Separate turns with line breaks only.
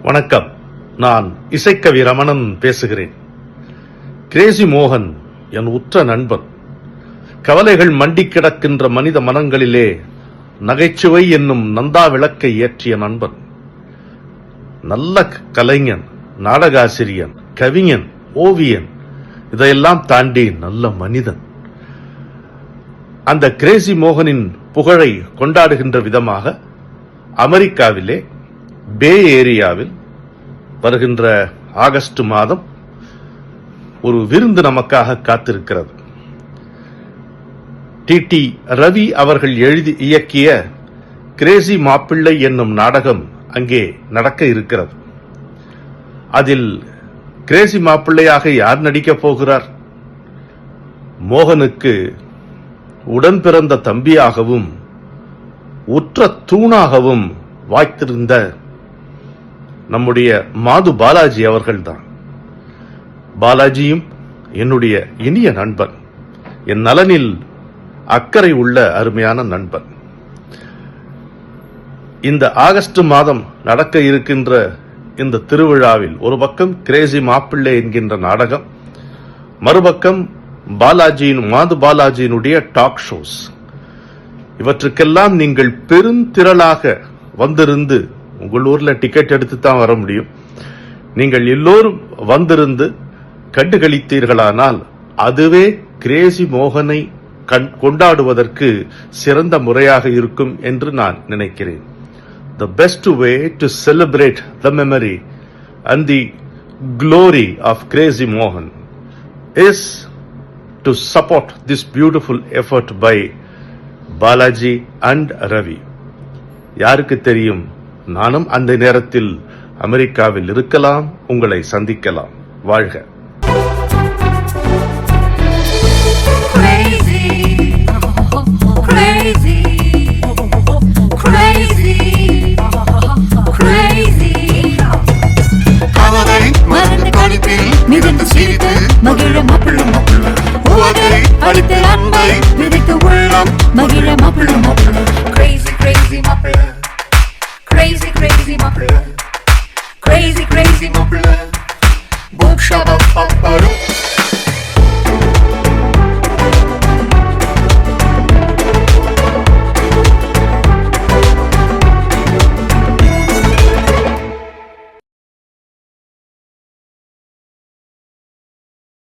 வணக்கம். நான் இசைக்கவி ரமணன் பேசுகிறேன். கிரேசி மோகன் என் உற்ற நண்பன். கவலைகள் மண்டி கிடக்கின்ற மனித மனங்களிலே நகைச்சுவை என்னும் நந்தா விளக்கை ஏற்றிய நண்பன். நல்ல கலைஞன், நாடகாசிரியன், கவிஞன், ஓவியன், இதையெல்லாம் தாண்டி நல்ல மனிதன். அந்த கிரேசி மோகனின் புகழை கொண்டாடுகின்ற விதமாக அமெரிக்காவிலே பே ஏரியாவில் வருகின்ற ஆகஸ்ட் மாதம் ஒரு விருந்து நமக்காக காத்திருக்கிறது. டி ரவி அவர்கள் எழுதி இயக்கிய கிரேசி மாப்பிள்ளை என்னும் நாடகம் அங்கே நடக்க இருக்கிறது. அதில் கிரேசி மாப்பிள்ளையாக யார் நடிக்கப் போகிறார்? மோகனுக்கு உடன் பிறந்த தம்பியாகவும் உற்ற தூணாகவும் வாய்த்திருந்த நம்முடைய மாது பாலாஜி அவர்கள்தான். பாலாஜியும் என்னுடைய இனிய நண்பன், என் நலனில் அக்கறை உள்ள அருமையான நண்பன். இந்த ஆகஸ்ட் மாதம் நடக்க இருக்கின்ற இந்த திருவிழாவில் ஒரு பக்கம் கிரேசி மாப்பிள்ளை என்கின்ற நாடகம், மறுபக்கம் மாது பாலாஜியினுடைய டாக் ஷோஸ். இவற்றுக்கெல்லாம் நீங்கள் பெருந்திரளாக வந்திருந்து, உங்கள் ஊர்ல டிக்கெட் எடுத்து தான் வர முடியும், நீங்கள் எல்லோரும் வந்திருந்து கண்டுகளித்தீர்களானால் அதுவே கிரேசி மோகனை கொண்டாடுவதற்கு சிறந்த முறையாக இருக்கும் என்று நான் நினைக்கிறேன். The best way to celebrate the memory and the glory of Crazy Mohan is to support this beautiful effort by Balaji and Ravi. யாருக்கு தெரியும், நானும் அந்த நேரத்தில் அமெரிக்காவில் இருக்கலாம், உங்களை சந்திக்கலாம். வாழ்க.
மகிழ மாப்பிள்ளை அடித்த அன்பை விதைத்த உள்ளம் மகிழ மாப்பிள்ளை